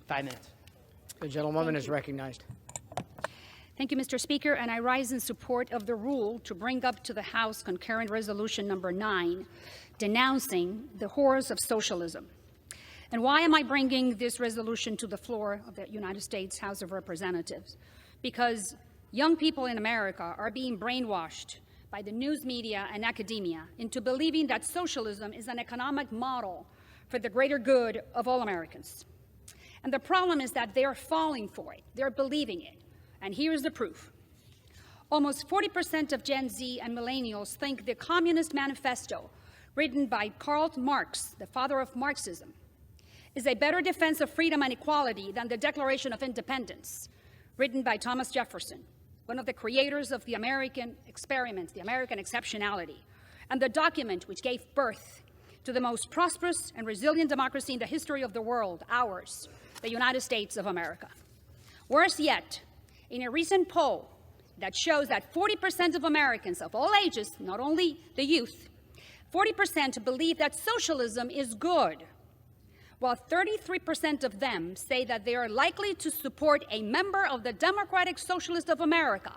5 minutes. The gentlewoman is recognized. Thank you, Mr. Speaker, and I rise in support of the rule to bring up to the House concurrent resolution number 9, denouncing the horrors of socialism. And why am I bringing this resolution to the floor of the United States House of Representatives? Because young people in America are being brainwashed by the news media and academia into believing that socialism is an economic model for the greater good of all Americans. And the problem is that they're falling for it. They're believing it. And here's the proof. Almost 40% of Gen Z and millennials think the Communist Manifesto, written by Karl Marx, the father of Marxism, is a better defense of freedom and equality than the Declaration of Independence, written by Thomas Jefferson, one of the creators of the American experiment, the American exceptionality, and the document which gave birth to the most prosperous and resilient democracy in the history of the world, ours, the United States of America. Worse yet, in a recent poll that shows that 40% of Americans of all ages, not only the youth, 40% believe that socialism is good, while 33% of them say that they are likely to support a member of the Democratic Socialists of America,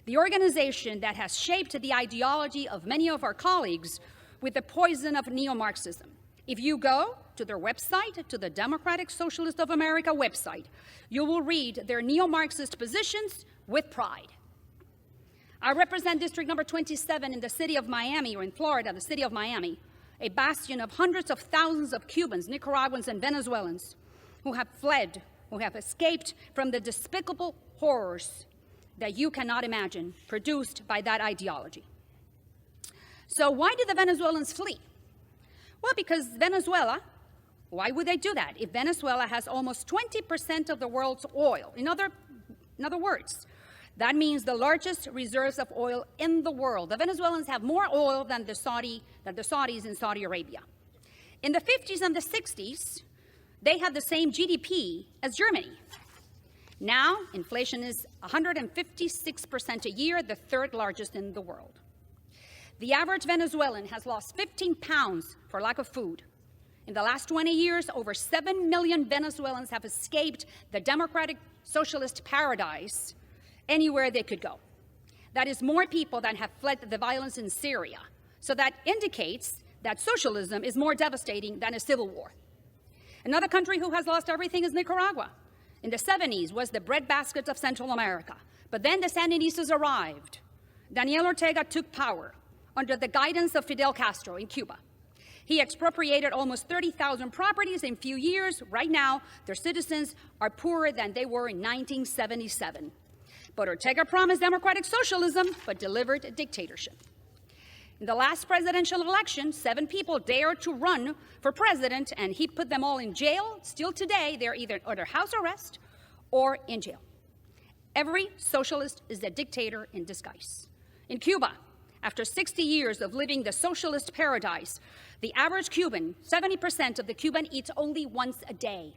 the organization that has shaped the ideology of many of our colleagues with the poison of neo-Marxism. If you go to their website, to the Democratic Socialist of America website, you will read their neo-Marxist positions with pride. I represent District number 27 in the city of Miami, or in Florida, the city of Miami, a bastion of hundreds of thousands of Cubans, Nicaraguans, and Venezuelans who have fled, who have escaped from the despicable horrors that you cannot imagine produced by that ideology. So why did the Venezuelans flee? Well, because Venezuela, why would they do that if Venezuela has almost 20% of the world's oil? In other words, that means the largest reserves of oil in the world. The Venezuelans have more oil than the Saudis in Saudi Arabia. In the 50s and the 60s, they had the same GDP as Germany. Now, inflation is 156% a year, the third largest in the world. The average Venezuelan has lost 15 pounds for lack of food. In the last 20 years, over 7 million Venezuelans have escaped the democratic socialist paradise anywhere they could go. That is more people than have fled the violence in Syria. So that indicates that socialism is more devastating than a civil war. Another country who has lost everything is Nicaragua. In the 70s was the breadbasket of Central America. But then the Sandinistas arrived. Daniel Ortega took power under the guidance of Fidel Castro in Cuba. He expropriated almost 30,000 properties in a few years. Right now, their citizens are poorer than they were in 1977. But Ortega promised democratic socialism, but delivered dictatorship. In the last presidential election, 7 people dared to run for president, and he put them all in jail. Still today, they're either under house arrest or in jail. Every socialist is a dictator in disguise. In Cuba, after 60 years of living the socialist paradise, the average Cuban, 70% of the Cuban eats only once a day.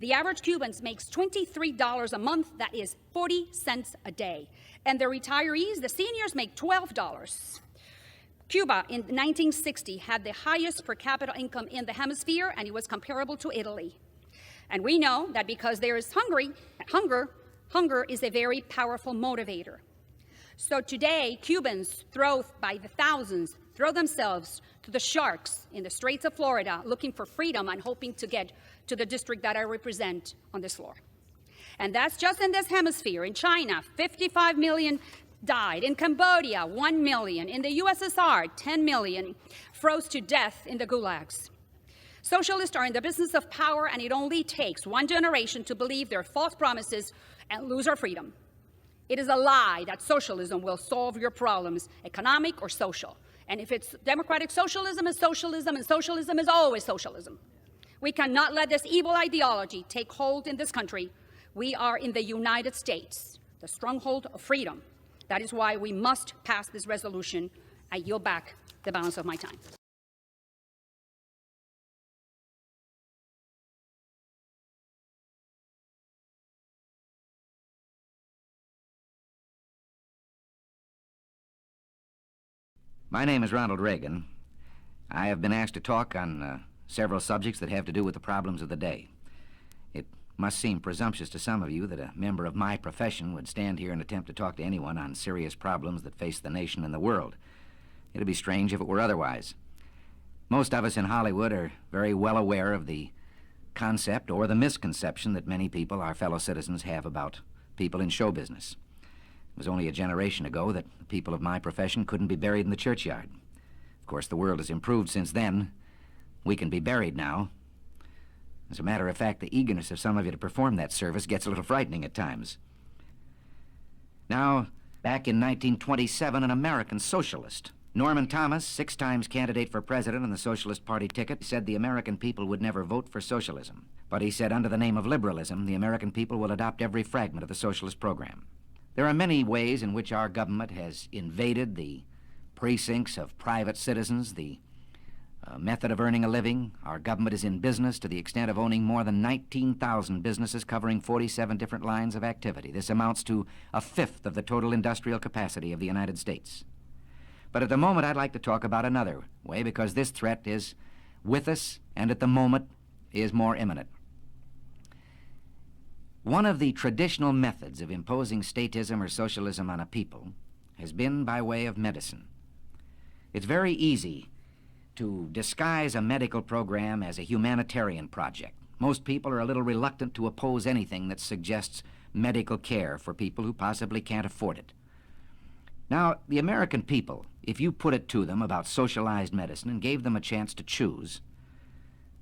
The average Cuban makes $23 a month, that is 40 cents a day. And the retirees, the seniors, make $12. Cuba in 1960 had the highest per capita income in the hemisphere, and it was comparable to Italy. And we know that because there is hunger is a very powerful motivator. So today, Cubans by the thousands throw themselves to the sharks in the Straits of Florida looking for freedom and hoping to get to the district that I represent on this floor. And that's just in this hemisphere. In China, 55 million died. In Cambodia, 1 million. In the USSR, 10 million froze to death in the gulags. Socialists are in the business of power, and it only takes one generation to believe their false promises and lose our freedom. It is a lie that socialism will solve your problems, economic or social. And if it's democratic socialism is socialism, and socialism is always socialism. We cannot let this evil ideology take hold in this country. We are in the United States, the stronghold of freedom. That is why we must pass this resolution. I yield back the balance of my time. My name is Ronald Reagan. I have been asked to talk on several subjects that have to do with the problems of the day. It must seem presumptuous to some of you that a member of my profession would stand here and attempt to talk to anyone on serious problems that face the nation and the world. It'd be strange if it were otherwise. Most of us in Hollywood are very well aware of the concept or the misconception that many people, our fellow citizens, have about people in show business. It was only a generation ago that people of my profession couldn't be buried in the churchyard. Of course, the world has improved since then. We can be buried now. As a matter of fact, the eagerness of some of you to perform that service gets a little frightening at times. Now, back in 1927, an American socialist, Norman Thomas, 6 times candidate for president on the Socialist Party ticket, said the American people would never vote for socialism. But he said under the name of liberalism, the American people will adopt every fragment of the socialist program. There are many ways in which our government has invaded the precincts of private citizens, the method of earning a living. Our government is in business to the extent of owning more than 19,000 businesses covering 47 different lines of activity. This amounts to a fifth of the total industrial capacity of the United States. But at the moment, I'd like to talk about another way, because this threat is with us and at the moment is more imminent. One of the traditional methods of imposing statism or socialism on a people has been by way of medicine. It's very easy to disguise a medical program as a humanitarian project. Most people are a little reluctant to oppose anything that suggests medical care for people who possibly can't afford it. Now, the American people, if you put it to them about socialized medicine and gave them a chance to choose,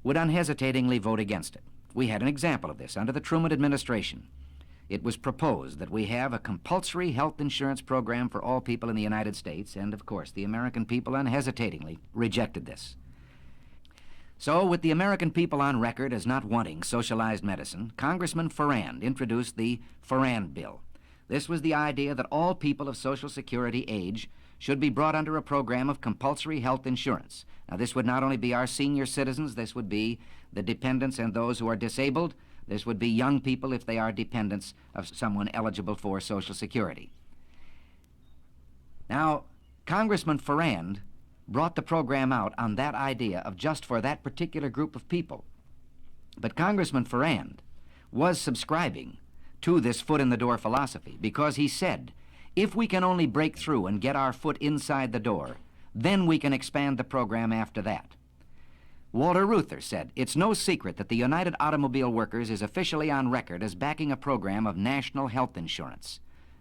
would unhesitatingly vote against it. We had an example of this under the Truman administration. It was proposed that we have a compulsory health insurance program for all people in the United States, and of course the American people unhesitatingly rejected this. So, with the American people on record as not wanting socialized medicine, Congressman Farrand introduced the Farrand Bill. This was the idea that all people of Social Security age should be brought under a program of compulsory health insurance. Now, this would not only be our senior citizens, this would be the dependents and those who are disabled. This would be young people if they are dependents of someone eligible for Social Security. Now, Congressman Farrand brought the program out on that idea of just for that particular group of people. But Congressman Farrand was subscribing to this foot-in-the-door philosophy because he said, if we can only break through and get our foot inside the door, then we can expand the program after that. Walter Reuther said, it's no secret that the United Automobile Workers is officially on record as backing a program of national health insurance.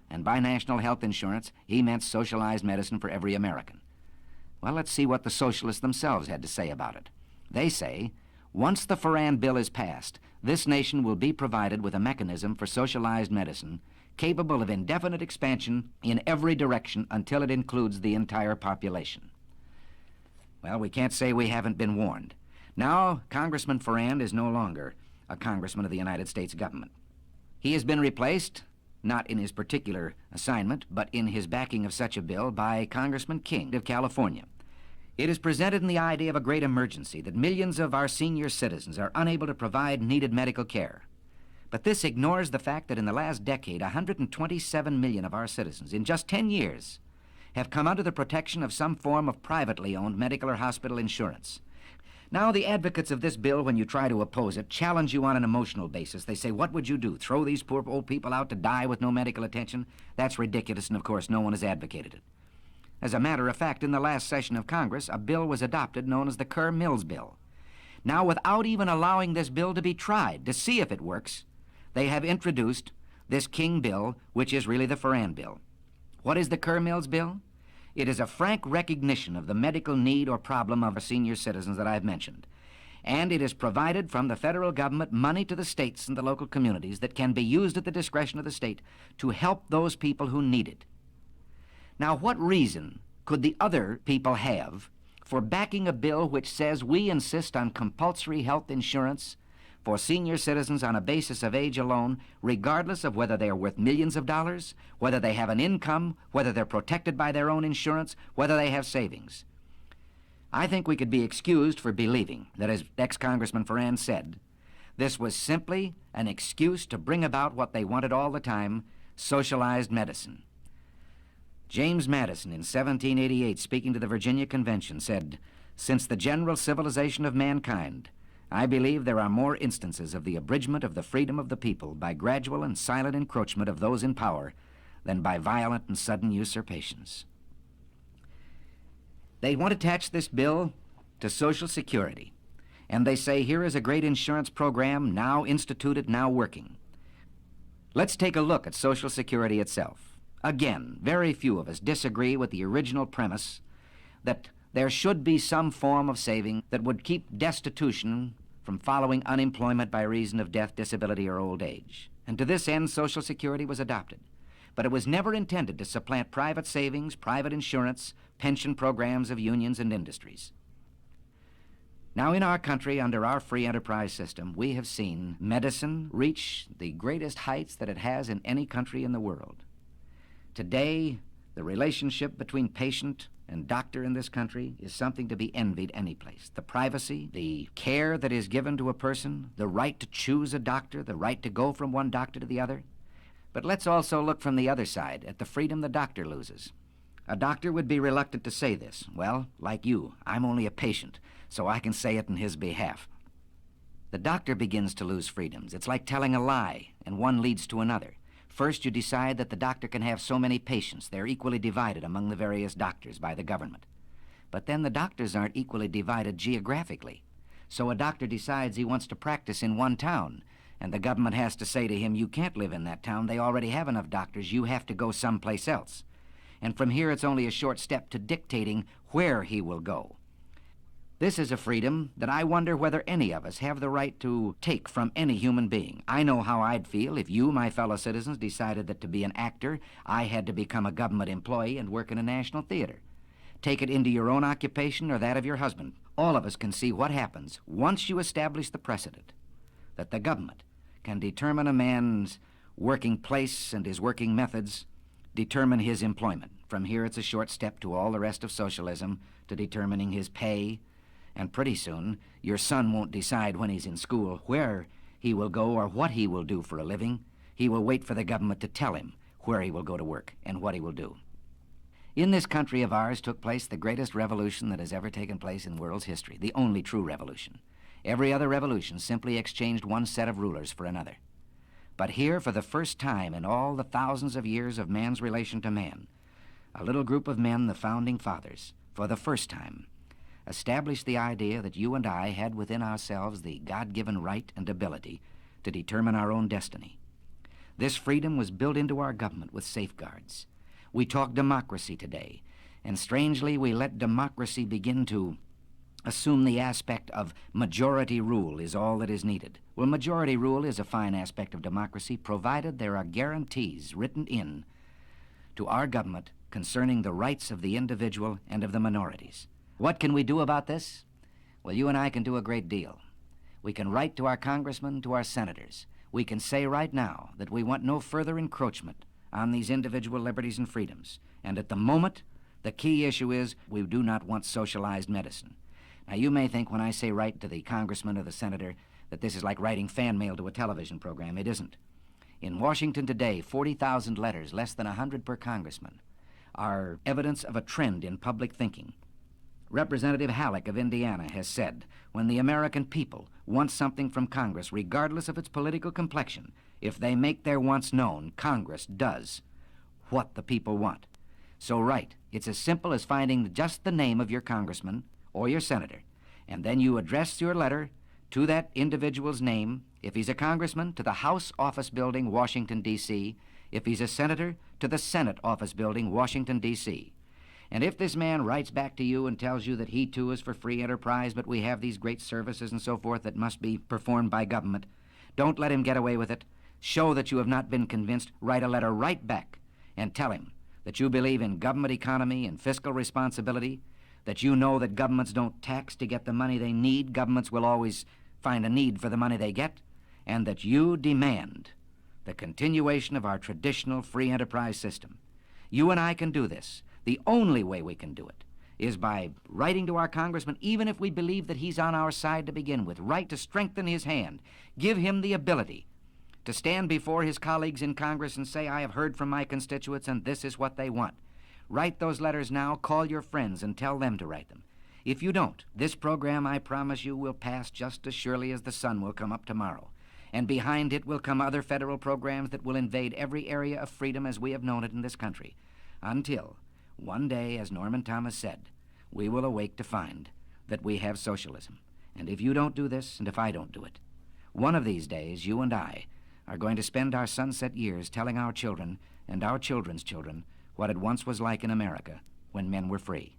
And by national health insurance, he meant socialized medicine for every American. Well, let's see what the socialists themselves had to say about it. They say, once the Farrand Bill is passed, this nation will be provided with a mechanism for socialized medicine capable of indefinite expansion in every direction until it includes the entire population. Well, we can't say we haven't been warned. Now, Congressman Farrand is no longer a congressman of the United States government. He has been replaced, not in his particular assignment, but in his backing of such a bill by Congressman King of California. It is presented in the idea of a great emergency that millions of our senior citizens are unable to provide needed medical care. But this ignores the fact that in the last decade, 127 million of our citizens, in just 10 years, have come under the protection of some form of privately owned medical or hospital insurance. Now, the advocates of this bill, when you try to oppose it, challenge you on an emotional basis. They say, what would you do, throw these poor old people out to die with no medical attention? That's ridiculous, and of course, no one has advocated it. As a matter of fact, in the last session of Congress, a bill was adopted known as the Kerr-Mills Bill. Now, without even allowing this bill to be tried to see if it works, they have introduced this King bill, which is really the Farrand Bill. What is the Kerr-Mills Bill? It is a frank recognition of the medical need or problem of our senior citizens that I've mentioned. And it has provided from the federal government money to the states and the local communities that can be used at the discretion of the state to help those people who need it. Now, what reason could the other people have for backing a bill which says we insist on compulsory health insurance for senior citizens on a basis of age alone, regardless of whether they are worth millions of dollars, whether they have an income, whether they're protected by their own insurance, whether they have savings? I think we could be excused for believing that, as ex-Congressman Farrand said, this was simply an excuse to bring about what they wanted all the time, socialized medicine. James Madison, in 1788, speaking to the Virginia Convention, said, "Since the general civilization of mankind, I believe there are more instances of the abridgment of the freedom of the people by gradual and silent encroachment of those in power than by violent and sudden usurpations. They want to attach this bill to Social Security, and they say here is a great insurance program now instituted, now working. Let's take a look at Social Security itself. Again, very few of us disagree with the original premise that there should be some form of saving that would keep destitution from following unemployment by reason of death, disability, or old age. And to this end, Social Security was adopted. But it was never intended to supplant private savings, private insurance, pension programs of unions and industries. Now, in our country, under our free enterprise system, we have seen medicine reach the greatest heights that it has in any country in the world. Today, the relationship between patient and doctor in this country is something to be envied any place. The privacy, the care that is given to a person, the right to choose a doctor, the right to go from one doctor to the other. But let's also look from the other side at the freedom the doctor loses. A doctor would be reluctant to say this. Well, like you, I'm only a patient, so I can say it in his behalf. The doctor begins to lose freedoms. It's like telling a lie, and one leads to another. First, you decide that the doctor can have so many patients. They're equally divided among the various doctors by the government. But then the doctors aren't equally divided geographically. So a doctor decides he wants to practice in one town, and the government has to say to him, you can't live in that town. They already have enough doctors. You have to go someplace else. And from here, it's only a short step to dictating where he will go. This is a freedom that I wonder whether any of us have the right to take from any human being. I know how I'd feel if you, my fellow citizens, decided that to be an actor, I had to become a government employee and work in a national theater. Take it into your own occupation or that of your husband. All of us can see what happens once you establish the precedent that the government can determine a man's working place and his working methods, determine his employment. From here, it's a short step to all the rest of socialism, to determining his pay. And pretty soon, your son won't decide when he's in school where he will go or what he will do for a living. He will wait for the government to tell him where he will go to work and what he will do. In this country of ours took place the greatest revolution that has ever taken place in the world's history, the only true revolution. Every other revolution simply exchanged one set of rulers for another. But here, for the first time in all the thousands of years of man's relation to man, a little group of men, the Founding Fathers, for the first time, established the idea that you and I had within ourselves the God-given right and ability to determine our own destiny. This freedom was built into our government with safeguards. We talk democracy today, and strangely we let democracy begin to assume the aspect of majority rule is all that is needed. Well, majority rule is a fine aspect of democracy, provided there are guarantees written in to our government concerning the rights of the individual and of the minorities. What can we do about this? Well, you and I can do a great deal. We can write to our congressmen, to our senators. We can say right now that we want no further encroachment on these individual liberties and freedoms. And at the moment, the key issue is we do not want socialized medicine. Now, you may think when I say write to the congressman or the senator that this is like writing fan mail to a television program. It isn't. In Washington today, 40,000 letters, less than 100 per congressman, are evidence of a trend in public thinking. Representative Halleck of Indiana has said, when the American people want something from Congress, regardless of its political complexion, if they make their wants known, Congress does what the people want. So write. It's as simple as finding just the name of your congressman or your senator, and then you address your letter to that individual's name. If he's a congressman, to the House Office Building, Washington, D.C. If he's a senator, to the Senate Office Building, Washington, D.C. And if this man writes back to you and tells you that he too is for free enterprise, but we have these great services and so forth that must be performed by government, don't let him get away with it. Show that you have not been convinced. Write a letter right back and tell him that you believe in government economy and fiscal responsibility, that you know that governments don't tax to get the money they need. Governments will always find a need for the money they get, and that you demand the continuation of our traditional free enterprise system. You and I can do this. The only way we can do it is by writing to our congressman, even if we believe that he's on our side to begin with. Write to strengthen his hand. Give him the ability to stand before his colleagues in Congress and say, I have heard from my constituents and this is what they want. Write those letters now. Call your friends and tell them to write them. If you don't, this program, I promise you, will pass just as surely as the sun will come up tomorrow. And behind it will come other federal programs that will invade every area of freedom as we have known it in this country. Until, one day, as Norman Thomas said, we will awake to find that we have socialism. And if you don't do this, and if I don't do it, one of these days, you and I are going to spend our sunset years telling our children and our children's children what it once was like in America when men were free.